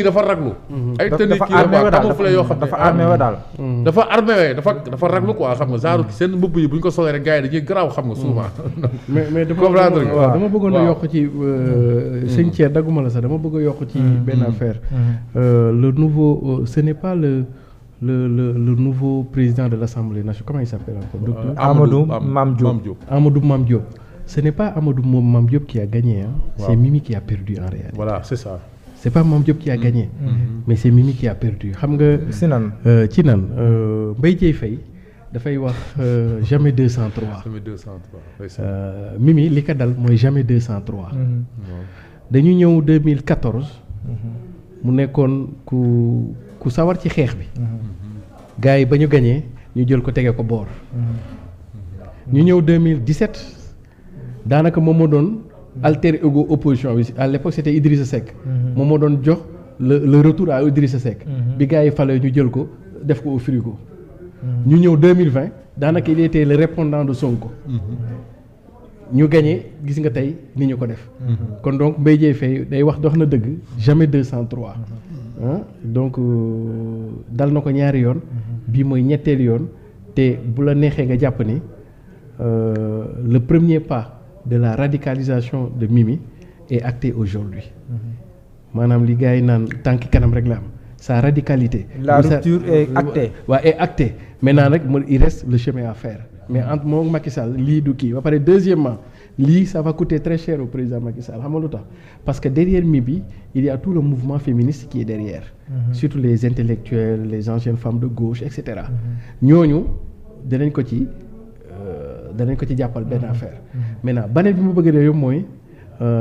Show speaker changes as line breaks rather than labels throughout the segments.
dafa raglu. ay
dafa
tenue kii la camouflé yoo xam ne
dafa armé wa daal.
dafa armé dafa raglu quoi xam nga genre seen mbubb yi bu ñu ko solee rek gars yi dañuy garaaw xam nga souvent.
mais
comprendre nga
dama bëggoon a yokk ci sëñ Thier dagguma la sax dama bëgg a yokk ci benn affaire. Le nouveau ce n'est pas le nouveau président de l'Assemblée nationale, comment il s'appelle encore, docteur
Amadou Mame Diop.
Amadou Mame Diop. Ce n'est pas Amadou Mame Diop qui a gagné, hein. C'est Mimi qui a perdu en réalité.
Voilà, c'est ça.
C'est pas Mame Diop qui a gagné, mais c'est Mimi qui a perdu. Xam nga
si nan
ci nan Mbaye Dièye Faye dafay wax jamais 203.
Jamais 203.
Mimi li ko dal mooy jamais 203. dañu ñëw 2014. mu nekkoon ku sawar ci xeex bi. gars yi ba ñu gañee ñu jël ko tege ko boor. ñu ñëw 2017 daanaka moom moo doon alter ego opposition bi à l'époque c'était Idrissa Seck. moom moo doon jox le retour à Idrissa Seck. bi gars yi fale ñu jël ko def ko au frigo. ñu ñëw 2020 daanaka il était le répondant de Sonko. ñu gagné gis nga tey ni ñu ko def. kon donc Mbaye Dièye Faye day wax na dëgg jamais 203. donc dal na ko ñaari yoon. bii mooy ñetteelu yoon te bu la neexee nga jàpp ni le premier pas de la radicalisation de Mimi est acté aujourd'hui. maanaam li gars yi naan tànki kanam rek la am sa radicalité.
la rupture est actée.
waaw est actée maintenant nag il reste le chemin à faire. mais entre moom Macky Sall lii du kii ba pare deuxièmement lii ça va coûter très cher au président Macky Sall xam nga lu tax parce que derrière Mimi il y a tout le mouvement féministe qui est derrière. Surtout les intellectuels les anciennes femmes de gauche et cetera. ñooñu danañ ko ci jàppal benn affaire. maintenant beneen bi mu bëgg a yóbbu mooy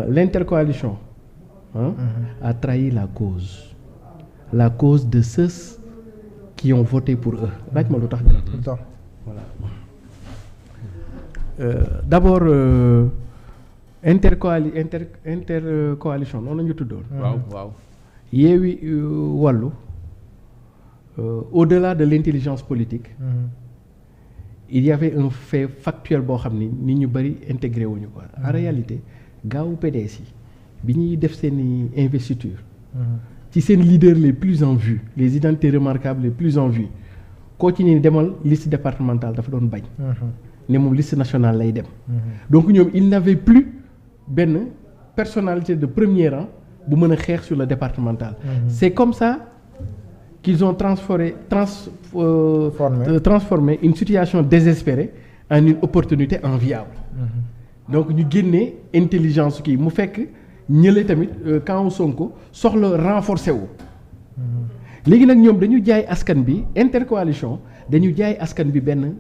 l'intercoalition a trahi la cause de ceux qui ont voté pour eux laaj ma lu tax. voilà. D'abord intercoalition noonu la ñu tuddoon.
waaw.
Yewwi Wallu au-delà de l'intelligence politique. Il y avait un fait factuel boo xam ni nit ñu bari intégré wuñu ko. En réalité gaawu PDS yi bi ñuy def seeni investiture. ci seen leaders les plus en vue les identités remarquables les plus en vue koo ci ni demal liste départementale dafa doon bañ. ne moom liste nationale lay dem. donc ñoom il n'avait plus benn personnalité de premier rang bu mën a xeex sur le départemental. C'est comme ça qu'ils ont transformé une situation désespérée en une opportunité enviable. donc ñu génnee intelligence kii mu fekk ñële tamit camp Sonko soxla renforcer wu. léegi nag ñoom dañu jaay askan bi intercoalition dañu jaay askan bi benn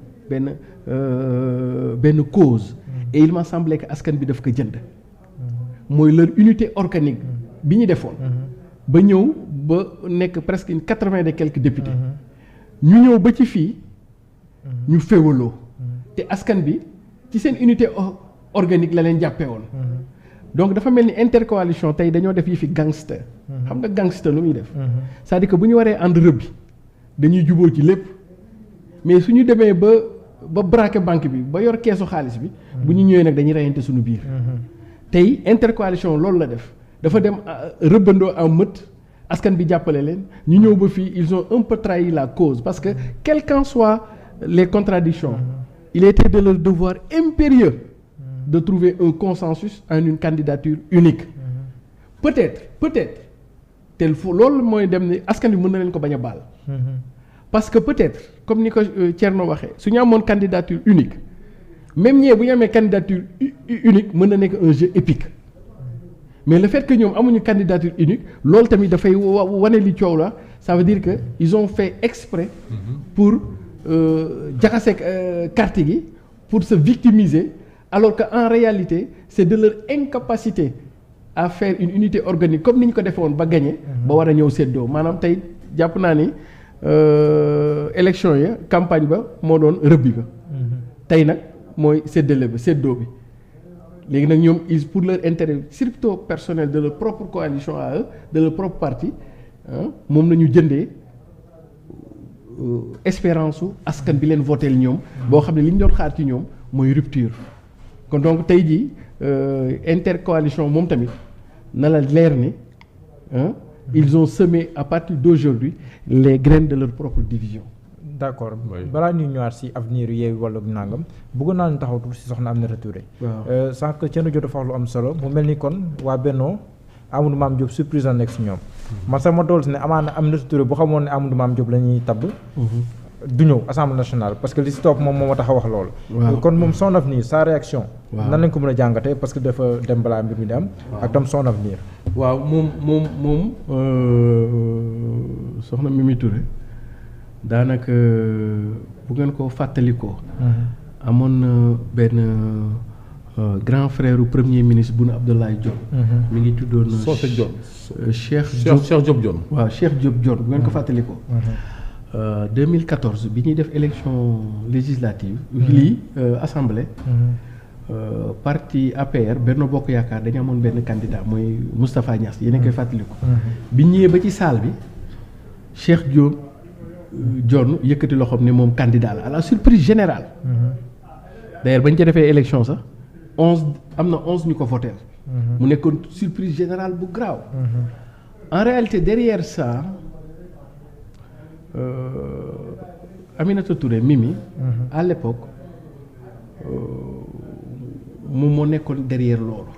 cause. et il m'a semblé que askan bi daf ko jënd. mooy leur unité organique bi ñu defoon. ba ñëw ba nekk presque 80 et quelques députés. ñu ñëw ba ci fii ñu féewaloo. te askan bi ci seen unité organique la leen jàppee woon. donc dafa mel ni intercoalition tey dañoo def yi fi gangster. xam nga gangster lu muy def. c'est-à-dire que bu ñu waree ànd rëbbi dañuy juboo ci lépp. mais su ñu demee ba braquer banque bi ba yor keesu xaalis bi. bu ñu ñëwee nag dañuy reyante suñu biir. tey intercoalition loolu la def dafa dem rëbbandoo en meute askan bi jàppale leen ñu ñëw ba fii ils ont un peu trahi la cause parce que quelles qu'en soient les contradictions il était de leur devoir impérieux de trouver un consensus en une candidature unique. peut-être tel fo loolu mooy dem ni askan bi mën na leen ko bañ a baal. parce que peut-être comme ni ko Thierno waxee su ñu amoon candidature unique même ñee bu ñu amee candidature unique mën na nekk un jeu épique mais le fait que ñoom amuñu candidature unique loolu tamit dafay wane li coow la ça veut dire que ils ont fait exprès pour jaxase carte gi pour se victimiser alors que en réalité c'est de leur incapacité à faire une unité organique comme ni ñu ko defoon ba gagner ba war a ñëw séddoo maanaam tey jàpp naa ni élection ya campagne ba moo doon rëbbi ba tey nag mooy séddale ba séddoo bi léegi nag ñoom ils pour leur intérêt surtout personnel de leur propre coalition à eux de leur propre parti moom la ñu jëndee espérance su askan bi leen votel ñoom boo xam ne li ñu doon xaar ci ñoom mooy rupture kon donc tey jii intercoalition moom tamit na la leer ni ils ont semé à partir d'aujourd'hui les graines de leur propre division.
d'accord balaa ñuy ñëwaat si avenir Yewwi Wallu nangam bëggoon naa ñu taxaw tuuti si soxna Aminata Touré.
waaw
sànq Thierno Diop dafa wax lu am solo mu mel ni kon waa Benno Amadou Mame Diop surprise la nekk si ñoom. man sax ma dool si ne amaana Aminata Touré bu xamoon ne Amadou Mame Diop la ñuy tabb. du ñëw assemblée nationale parce que li si topp moom moo ma tax a wax loolu. kon moom son avenir sa réaction. nan lañ ko mën a jàngatee parce que dafa dem balaa mbir mi di am. ak tam son avenir.
waaw moom soxna Mimi Touré daanaka bu ngeen ko fàttalikoo. amoon na benn grand frère premier ministre Boun Abdallah Dionne. mi ngi tuddoon.
Socé Dione.
Cheikh
Diop Dione.
waaw Cheikh Diop Dione bu ngeen ko fàttalikoo. 2014 bi ñuy def élection législative. lii assemblée. Parti APR Benno Bokk Yaakaar dañu amoon benn candidat mooy Moustapha Niass yéen a koy fàttaliku. bi ñëwee ba ci salle bi Cheikh Diop Dione yëkkati loxoom ne moom candidat la à la surprise générale. d'ailleurs bañ ca defee élection sax 11 am na 11 ñu ko voté. mu nekkoon surprise générale bu graaw. en réalité derrière ça. Aminata Touré Mimi. à l'époque moom moo nekkoon derrière loolu.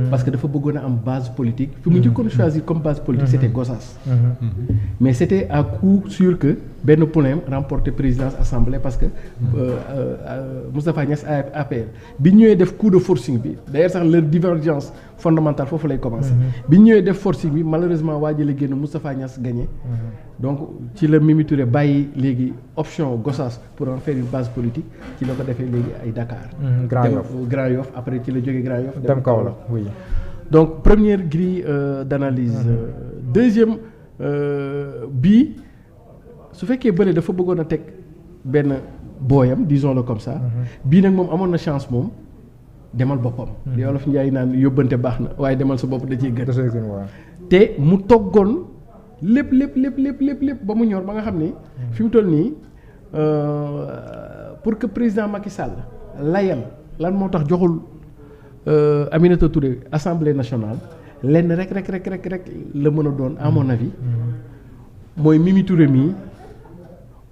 parce que dafa bëggoon a am base politique. fi mu njëkkoon choisir comme base politique c'était Gossas. mais c'était à coup sûr que benn problème remporté présidence assemblée parce que Moustapha Niass APR bi ñëwee def coup de forcing bi d'ailleurs sax leur divergence fondamentale foofu lay commencer. bi ñëwee def forcing bi malheureusement waa jële génn Moustapha Niass gagné. donc ci la Mimi Touré bàyyi léegi option Gossas pour en faire une base politique ci la ko defee léegi ay Dakar. Grand Yoff après ci la jógee Grand Yoff dem Kaolack
oui.
donc première grille d'analyse. Deuxième bii su fekkee bële dafa bëggoon a teg benn booyam disons-le comme ça. bii nag moom amoon na chance moom demal boppam. li Wolof Njaay naan yóbbante baax na waaye demal sa bopp da ciy gën. te mu toggoon lépp ba mu ñor ba nga xam ni. fi mu toll nii pour que président Macky Sall layal lan moo tax joxul Aminata Touré assemblée nationale lenn rek la mën a doon à mon avis mooy Mimi Touré mii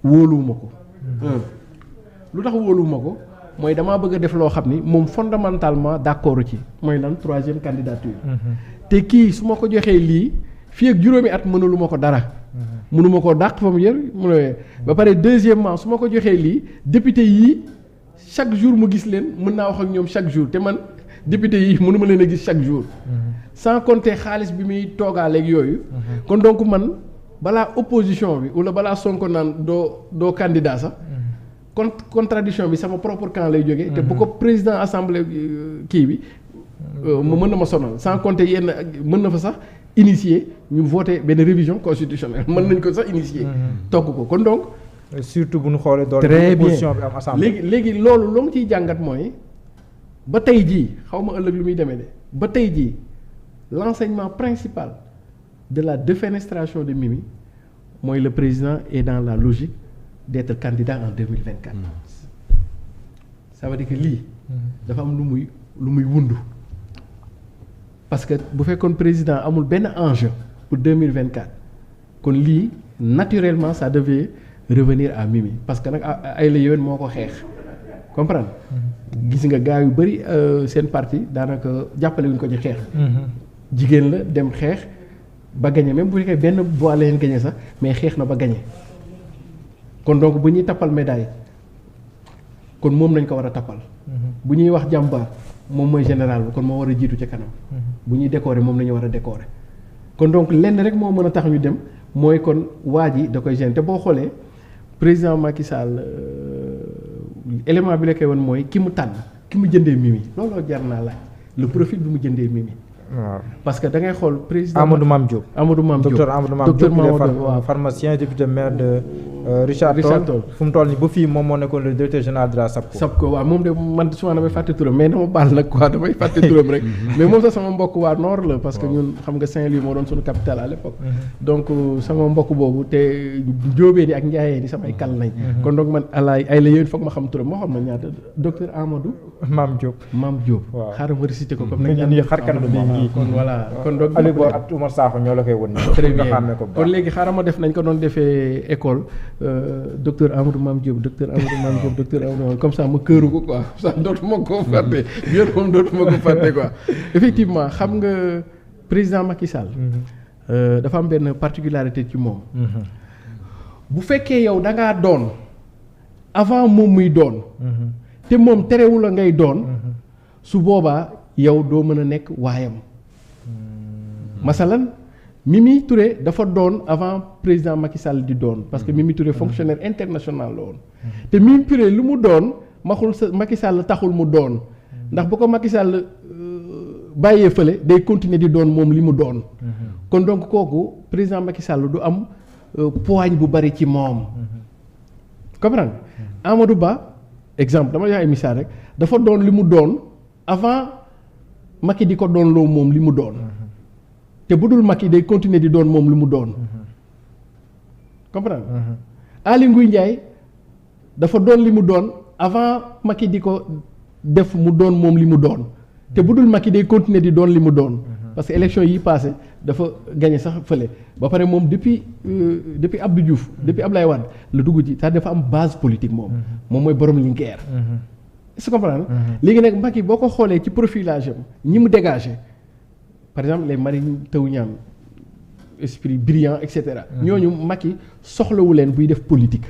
wóoluwuma ko. lu tax wóoluwuma ko mooy damaa bëgg a def loo xam ni moom fondamentalement d'accord ci mooy lan 3e candidature. te kii su ma ko joxee lii fii ak juróomi at mënuluma ko dara. mënuma koo dàq fa mu yër mu ne ba pare deuxièmement su ma ko joxee lii député yii chaque jour mu gis leen mën naa wax ak ñoom chaque jour te man député yi mënuma leen a gis chaque jour. sans compter xaalis bi muy toogaaleeg yooyu. kon donc man balaa opposition bi wala balaa Sonko naan doo candidat sax. contradiction bi sama propre camp lay jógee. te bu ko président assemblée kii bi mën na ma sonal sans compter yenn mën na fa sax initier ñu voter benn révision constitutionnelle mën nañ ko sax initier. togg ko kon donc.
surtout bu ñu xoolee doole
opposition
bi am assemblée.
léegi loolu loo ciy jàngat mooy ba tey jii xaw ma ëllëg lu muy demee de ba tey jii l'enseignement principal de la défenestration de Mimi mooy le président est dans la logique d'être candidat en 2024. Ça veut dire que lii. dafa am lu muy wundu parce que bu fekkoon président amul benn enjeu pour 2024 kon lii naturellement ça devait revenir à Mimi parce que nag ay la yéwén moo ko xeex comprendre gis nga gars yu bëri seen parti daanaka jàppale wuñ ko ci xeex jigéen la dem xeex ba gagné même bu fekkee benn voix la leen gagné sax mais xeex na ba gagné kon donc bu ñuy tappal médaille kon moom nañ ko war a tappal bu ñuy wax jàmbaar moom mooy général bi kon moo war a jiitu ci kanam bu ñuy décorer moom nañu war a décorer kon donc lenn rek moo mën a tax ñu dem mooy kon waa ji da koy gêner te boo xoolee président Macky Sall élément bi la koy woon mooy ki mu tànn ki mu jëndee Mimi looloo jar naa laaj le profil bi mu jëndee Mimi.
waaw
parce que da ngay xool président
Amadou Mame Diop.
Amadou Mame Diop
docteur Amadou Mame Diop waaw pharmacien député maire de Richard Toll fu mu toll nii ba fii moom moo nekkoon le directeur général de la SAPCO.
waaw moom de man souvent damay fàtte turam mais dama baal nag quoi damay fàtte turam rek mais moom sax sama mbokk waa Nord la parce que ñun xam nga Saint-Louis moo doon suñu capitale à l'époque donc sama mbokk boobu te Njóobeen yi ak Njaayeen yi samay kal nañ kon donc man ay la yéen foog ma xam turam moo xam na ñaata docteur Amadou
Mame Diop
waaw xaaral ma récité ko comme
ni xarkan bi ngi
kon voilà kon donc
Aliou Ba ak Oumar Sakho ñoo la koy won
très bien kon léegi xaaral ma def nañ ko doon defee école docteur Amadou Mame Diop docteur Amadou comme ça ma këru ko quoi ça dootuma ko fàtte bien moom dootuma ko fàtte quoi effectivement xam nga président Macky Sall dafa am benn particularité ci moom bu fekkee yow da ngaa doon avant moom muy doon te moom terewul a ngay doon su boobaa yow doo mën a nekk waayam masalan Mimi Touré dafa doon avant président Macky Sall di doon parce que Mimi Touré fonctionnaire international la woon te Mimi Touré lu mu doon Macky Sall taxul mu doon ndax bu ko Macky Sall bàyyee fële day continuer di doon moom li mu doon kon donc kooku président Macky Sall du am poigne bu bari ci moom comprendre Amadou Ba exemple dama jox ay misaal rek dafa doon li mu doon avant Macky di ko doon loo moom li mu doon te bu dul Macky day continuer di doon moom li mu doon comprendre Aly Ngouille Ndiaye dafa doon li mu doon avant Macky di ko def mu doon moom li mu doon te bu dul Macky day continuer di doon li mu doon parce que élection yi passé dafa gagné sax fële ba pare moom depuis Abdou Diouf depuis Ablaye Wade la dugg ci ça dafa am base politique moom mooy borom Linguère est-ce que comprendre léegi nag Macky boo ko xoolee ci profilage am ñi mu dégagé par exemple les Mary Teuw Niane esprit brillant et cetera ñooñu Macky soxlawu leen buy def politique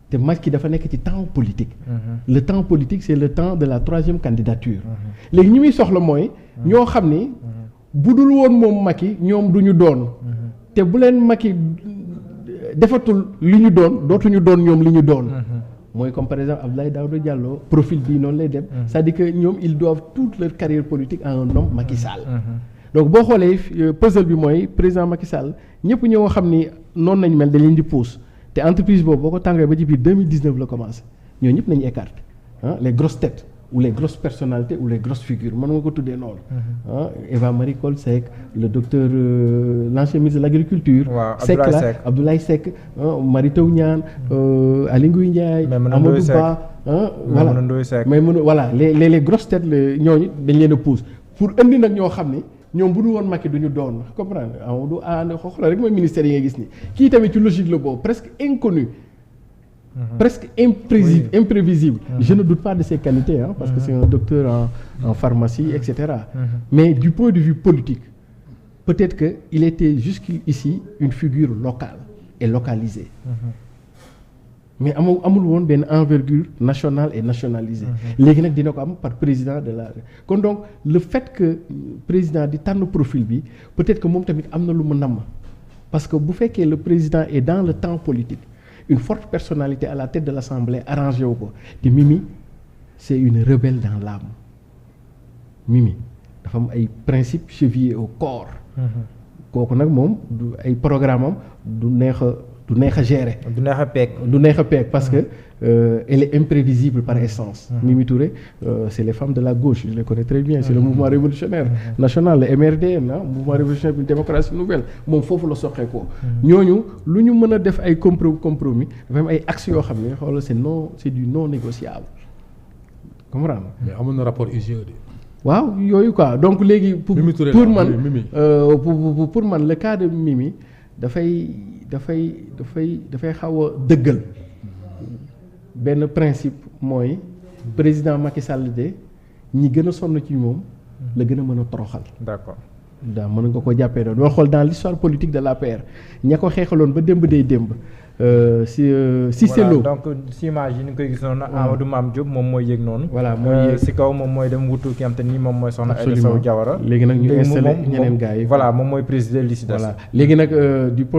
te Macky dafa nekk ci temps politique le temps politique c'est le temps de la 3e candidature léegi ñi muy soxla mooy ñoo xam ni bu dul woon moom Macky ñoom du ñu doon te bu leen Macky defatul li ñu doon dootuñu doon ñoom li ñu doon mooy comme par exemple Abdoulaye Daouda Diallo profil bii noonu lay dem c'est-à-dire que ñoom ils doivent toute leur carrière politique à un homme Macky Sall donc boo xoolee puzzle bi mooy président Macky Sall ñëpp ñoo xam ni noonu nañ mel dañ leen di pousse te entreprise boobu boo ko tàngee ba ci biir 2019 la commencé ñoo ñëpp nañu écarté les grosses têtes ou les grosses personnalités ou les grosses figures mën nga ko tuddee noonu Eva Marie Coll Seck le docteur l'ancien ministre de l'agriculture Seck la Abdoulaye Seck Mary Teuw Niane Aly Ngouille Ndiaye Amadou Ba voilà les grosses têtes la ñooñu dañ leen a pousse pour indi nag ñoo xam ni ñoom bu du woon Macky du ñu doon comprendre Amadou xoolal rek mooy ministère yi nga gis ni kii tamit ci logique la boobu presque inconnu presque imprévisible je ne doute pas de ses qualités parce que c'est un docteur en pharmacie etc mais du point de vue politique peut-être que il était jusqu'ici une figure locale et localisée mais amul woon benn envergure nationale et nationalisée léegi nag dina ko am par président de la kon donc le fait que président di tànn profil bi peut-être que moom tamit am na lu mu namm parce que bu fekkee le président est dans le temps politique une forte personnalité à la tête de l'Assemblée arrangé wu ko te Mimi c'est une rebelle dans l'âme Mimi dafa am ay principes chevillés au corps kooku nag moom du ay programme am du neex a gérer
du neex a peeg
parce que elle est imprévisible par essence Mimi Touré c'est les femmes de la gauche je les connais très bien c'est le mouvement révolutionnaire national le MRDN mouvement révolutionnaire pour une démocratie nouvelle moom foofu la soxee ko ñooñu lu ñu mën a def ay compromis dafa am ay axes yoo xam ne xoolal c'est du non négociable comprendre
mais amoon na rapport IGE de
waaw yooyu quoi donc léegi pour man le cas de Mimi dafay xaw a dëggal benn principe mooy président Macky Sall de ñi gën a sonn ci moom la gën a mën a toroxal.
d'accord
daa mën nga ko jàppee doon doo xool dans l'histoire politique de l'APR ña ko xeexaloon ba démb day démb Cissé Lo
donc si image yi ni koy gis noonu Amadou Mame Diop moom mooy yéeg noonu
voilà mooy yéeg
si kaw moom mooy dem wutu ki am te nii moom mooy soxna Aïda Sow Diawara
léegi nag ñu installé ñeneen gars yi
voilà moom mooy président li si des
voilà léegi nag du point